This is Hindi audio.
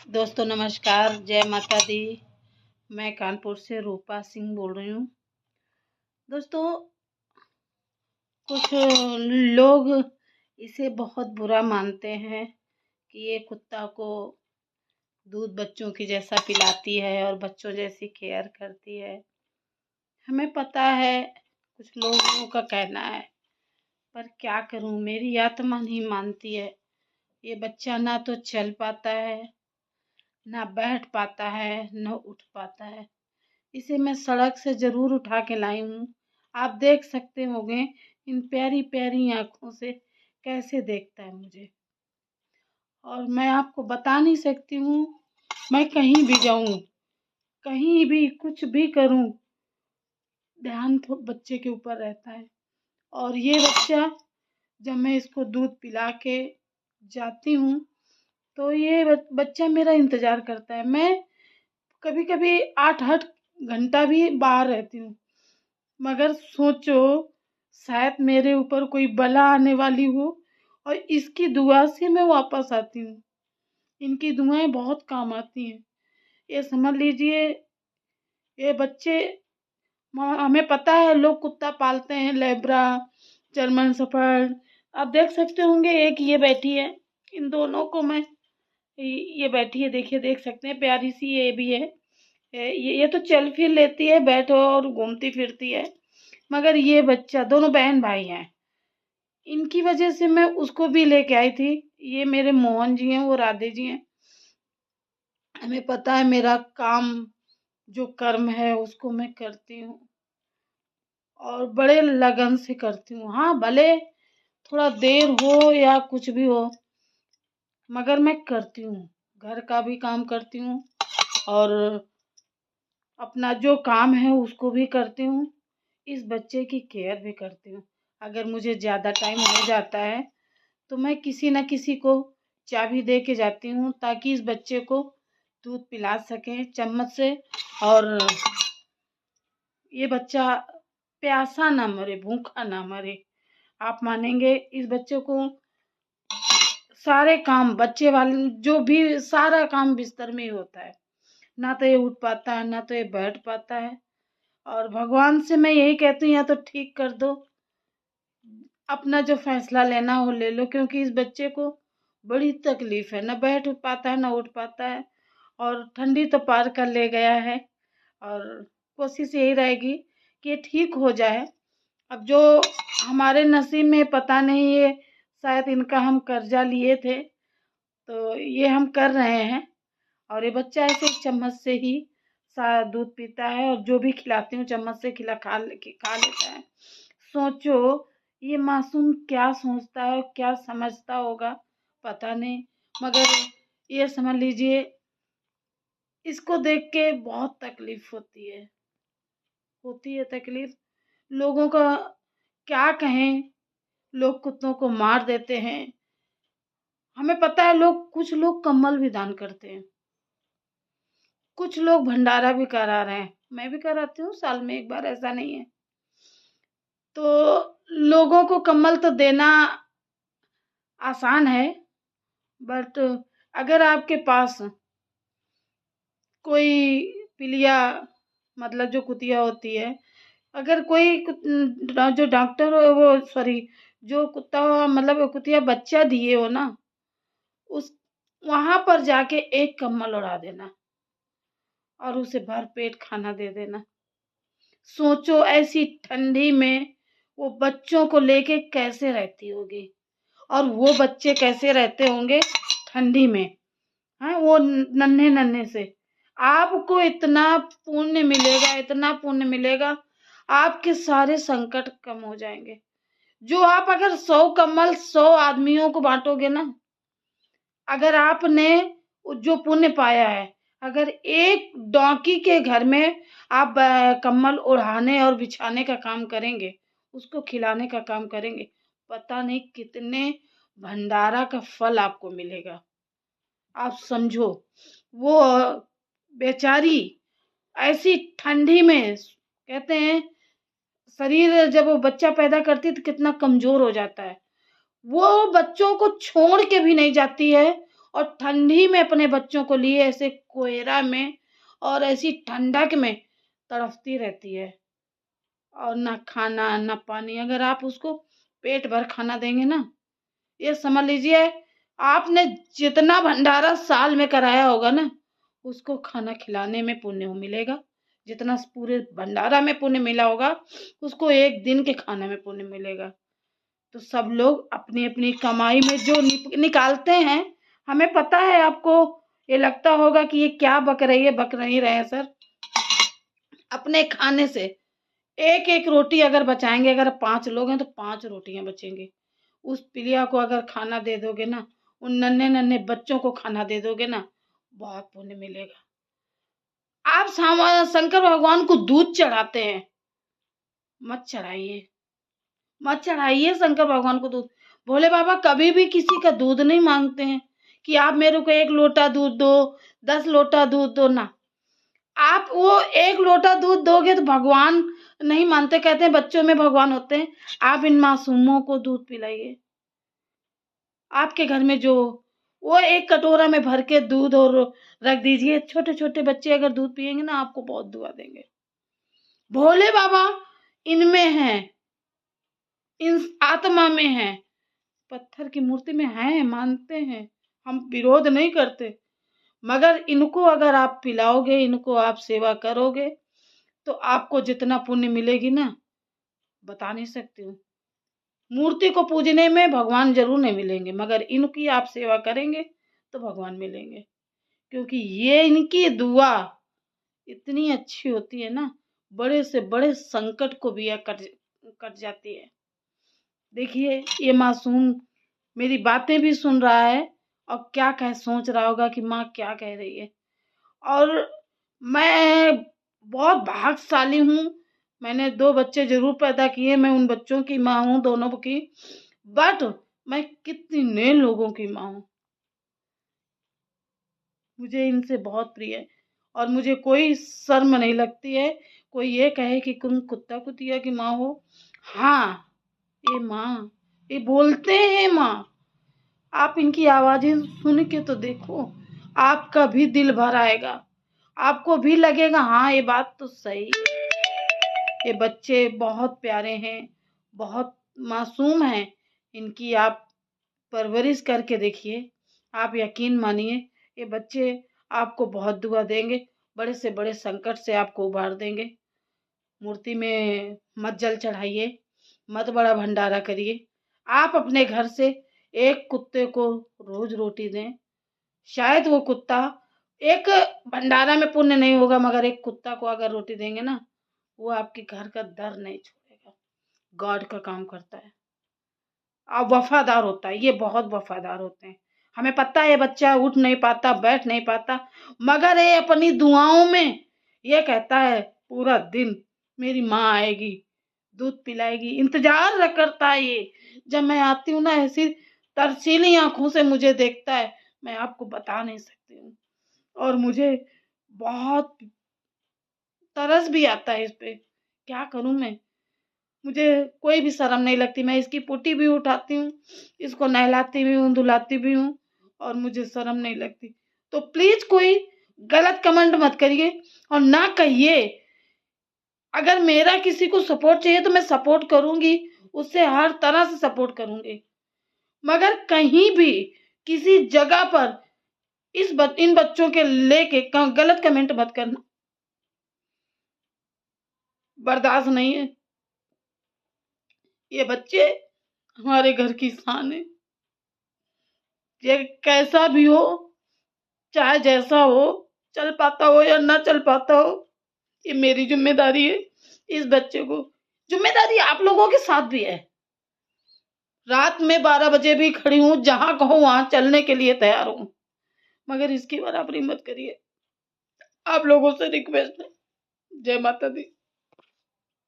दोस्तों नमस्कार, जय माता दी। मैं कानपुर से रूपा सिंह बोल रही हूँ। दोस्तों, कुछ लोग इसे बहुत बुरा मानते हैं कि ये कुत्ता को दूध बच्चों की जैसा पिलाती है और बच्चों जैसी केयर करती है। हमें पता है, कुछ लोगों का कहना है, पर क्या करूँ, मेरी आत्मा नहीं मानती है। ये बच्चा ना तो चल पाता है, ना बैठ पाता है, न उठ पाता है। इसे मैं सड़क से जरूर उठा के लाई हूँ। आप देख सकते होंगे इन प्यारी प्यारी आंखों से कैसे देखता है मुझे। और मैं आपको बता नहीं सकती हूँ, मैं कहीं भी जाऊँ, कहीं भी कुछ भी करूँ, ध्यान तो बच्चे के ऊपर रहता है। और ये बच्चा, जब मैं इसको दूध पिला के जाती हूँ तो ये बच्चा मेरा इंतजार करता है। मैं कभी कभी 8-8 घंटा भी बाहर रहती हूँ, मगर सोचो, शायद मेरे ऊपर कोई बला आने वाली हो और इसकी दुआ से मैं वापस आती हूँ। इनकी दुआएं बहुत काम आती हैं। ये समझ लीजिए, ये बच्चे, हमें पता है लोग कुत्ता पालते हैं, लेब्रा, जर्मन शेफर्ड। आप देख सकते होंगे, एक ये बैठी है, इन दोनों को मैं, ये बैठी है, देखिए, देख सकते हैं, प्यारी सी ये भी है। ये तो चल फिर लेती है, बैठो और घूमती फिरती है। मगर ये बच्चा, दोनों बहन भाई हैं, इनकी वजह से मैं उसको भी लेके आई थी। ये मेरे मोहन जी हैं, वो राधे जी हैं। हमें पता है मेरा काम, जो कर्म है उसको मैं करती हूँ और बड़े लगन से करती हूँ। हाँ, भले थोड़ा देर हो या कुछ भी हो, मगर मैं करती हूँ। घर का भी काम करती हूँ और अपना जो काम है उसको भी करती हूँ, इस बच्चे की केयर भी करती हूँ। अगर मुझे ज़्यादा टाइम हो जाता है तो मैं किसी न किसी को चाबी दे के जाती हूँ, ताकि इस बच्चे को दूध पिला सकें चम्मच से, और ये बच्चा प्यासा ना मरे, भूखा ना मरे। आप मानेंगे, इस बच्चे को सारे काम, बच्चे वाले जो भी सारा काम बिस्तर में ही होता है। ना तो ये उठ पाता है, ना तो ये बैठ पाता है। और भगवान से मैं यही कहती हूँ, या तो ठीक कर दो, अपना जो फैसला लेना हो ले लो, क्योंकि इस बच्चे को बड़ी तकलीफ है, ना बैठ पाता है, ना उठ पाता है। और ठंडी तो पार कर ले गया है, और कोशिश यही रहेगी कि ये ठीक हो जाए। अब जो हमारे नसीब में पता नहीं, ये शायद इनका हम कर्जा लिए थे, तो ये हम कर रहे हैं। और ये बच्चा ऐसे चम्मच से ही सारा दूध पीता है, और जो भी खिलाती हूँ चम्मच से खा लेता है। सोचो, ये मासूम क्या सोचता है, क्या समझता होगा, पता नहीं। मगर ये समझ लीजिए, इसको देख के बहुत तकलीफ होती है तकलीफ। लोगों का क्या कहें, लोग कुत्तों को मार देते हैं। हमें पता है, कुछ लोग कम्बल भी दान करते हैं, कुछ लोग भंडारा भी करा रहे हैं। मैं भी कराती हूँ, साल में एक बार, ऐसा नहीं है। तो लोगों को कम्बल तो देना आसान है, बट अगर आपके पास कोई पिलिया, मतलब जो कुतिया होती है, अगर कोई जो डॉक्टर, वो सॉरी, जो कुत्ता, मतलब कुतिया बच्चा दिए हो ना, उस वहां पर जाके एक कम्बल उड़ा देना और उसे भर पेट खाना दे देना। सोचो, ऐसी ठंडी में वो बच्चों को लेके कैसे रहती होगी, और वो बच्चे कैसे रहते होंगे ठंडी में, हैं, वो नन्हे नन्हे से। आपको इतना पुण्य मिलेगा, इतना पुण्य मिलेगा, आपके सारे संकट कम हो जाएंगे। जो आप अगर 100 कम्बल 100 आदमियों को बांटोगे ना, अगर आपने जो पुण्य पाया है, अगर एक डॉकी के घर में आप कम्बल ओढ़ाने और बिछाने का काम करेंगे, उसको खिलाने का काम करेंगे, पता नहीं कितने भंडारा का फल आपको मिलेगा। आप समझो, वो बेचारी ऐसी ठंडी में, कहते हैं शरीर जब वो बच्चा पैदा करती है तो कितना कमजोर हो जाता है, वो बच्चों को छोड़ के भी नहीं जाती है, और ठंडी में अपने बच्चों को लिए ऐसे कोहरा में और ऐसी ठंडक में तड़पती रहती है, और ना खाना ना पानी। अगर आप उसको पेट भर खाना देंगे ना, ये समझ लीजिए आपने जितना भंडारा साल में कराया होगा ना, उसको खाना खिलाने में पुण्य मिलेगा। जितना पूरे भंडारा में पुण्य मिला होगा, उसको एक दिन के खाने में पुण्य मिलेगा। तो सब लोग अपनी अपनी कमाई में जो निकालते हैं, हमें पता है आपको ये लगता होगा कि ये क्या बक रही है, बक नहीं रहे हैं सर। अपने खाने से एक एक रोटी अगर बचाएंगे, अगर 5 लोग हैं तो 5 रोटियां बचेंगी। उस पिलिया को अगर खाना दे दोगे ना, उन नन्हे नन्हे बच्चों को खाना दे दोगे ना, बहुत पुण्य मिलेगा। आप शंकर भगवान को दूध चढ़ाते हैं, मत चढ़ाइए, मत चढ़ाइए शंकर भगवान को दूध। भोले बाबा कभी भी किसी का दूध नहीं मांगते हैं कि आप मेरे को 1 लोटा दूध दो, 10 लोटा दूध दो ना। आप वो 1 लोटा दूध दोगे तो भगवान नहीं मानते, कहते हैं बच्चों में भगवान होते हैं। आप इन मासूमों को दूध पिलाइए। आपके घर में जो वो 1 कटोरा में भर के दूध और रख दीजिए। छोटे छोटे बच्चे अगर दूध पियेंगे ना, आपको बहुत दुआ देंगे। भोले बाबा इनमें है, इन आत्मा में है, पत्थर की मूर्ति में है, मानते हैं, हम विरोध नहीं करते। मगर इनको अगर आप पिलाओगे, इनको आप सेवा करोगे, तो आपको जितना पुण्य मिलेगी ना, बता नहीं सकती हूँ। मूर्ति को पूजने में भगवान जरूर नहीं मिलेंगे, मगर इनकी आप सेवा करेंगे तो भगवान मिलेंगे। क्योंकि ये इनकी दुआ इतनी अच्छी होती है ना, बड़े से बड़े संकट को भी यह कट जाती है। देखिए ये मासूम मेरी बातें भी सुन रहा है और क्या सोच रहा होगा कि माँ क्या कह रही है। और मैं बहुत भाग्यशाली हूँ, मैंने 2 बच्चे जरूर पैदा किए, मैं उन बच्चों की माँ हूँ, दोनों की। बट मैं कितने लोगों की माँ हूँ, मुझे इनसे बहुत प्रिय है। और मुझे कोई शर्म नहीं लगती है कोई ये कहे कि तुम कुत्ता कुतिया की माँ हो। हाँ, ये माँ, ये बोलते हैं माँ। आप इनकी आवाजें सुन के तो देखो, आपका भी दिल भर आएगा, आपको भी लगेगा हाँ ये बात तो सही है। ये बच्चे बहुत प्यारे हैं, बहुत मासूम हैं। इनकी आप परवरिश करके देखिए, आप यकीन मानिए ये बच्चे आपको बहुत दुआ देंगे, बड़े से बड़े संकट से आपको उबार देंगे। मूर्ति में मत जल चढ़ाइए, मत बड़ा भंडारा करिए। आप अपने घर से एक कुत्ते को रोज रोटी दें। शायद वो कुत्ता, एक भंडारा में पुण्य नहीं होगा, मगर एक कुत्ता को अगर रोटी देंगे ना, वो आपके घर का दर नहीं छोड़ेगा। गॉड का काम करता है और वफादार होता है। ये बहुत वफादार होते हैं। हमें पता है ये बच्चा उठ नहीं पाता, बैठ नहीं पाता, मगर ये अपनी दुआओं में ये कहता है पूरा दिन मेरी माँ आएगी, दूध पिलाएगी, इंतजार करता है ये। जब मैं आती हूँ ना, ऐसी तरसीली आंखों से मुझे देखता है, मैं आपको बता नहीं सकती हूँ। और मुझे बहुत तरस भी आता है इस पे, क्या करूं मैं। मुझे कोई भी शर्म नहीं लगती, मैं इसकी पुट्टी भी उठाती हूँ, इसको नहलाती भी हूँ, धुलाती भी हूँ, और मुझे शर्म नहीं लगती। तो प्लीज कोई गलत कमेंट मत करिए और ना कहिए। अगर मेरा किसी को सपोर्ट चाहिए तो मैं सपोर्ट करूंगी, उससे हर तरह से सपोर्ट करूंगी, मगर कहीं भी किसी जगह पर इन बच्चों के लेके गलत कमेंट मत करना, बर्दाश्त नहीं है। ये बच्चे हमारे घर की शान है। ये कैसा भी हो, चाहे जैसा हो, चल पाता हो या ना चल पाता हो, ये मेरी जिम्मेदारी है। इस बच्चे को जिम्मेदारी आप लोगों के साथ भी है। रात में 12 बजे भी खड़ी हूँ, जहां कहो वहां चलने के लिए तैयार हूँ, मगर इसकी बराबरी मत करिए। आप लोगों से रिक्वेस्ट है। जय माता दी।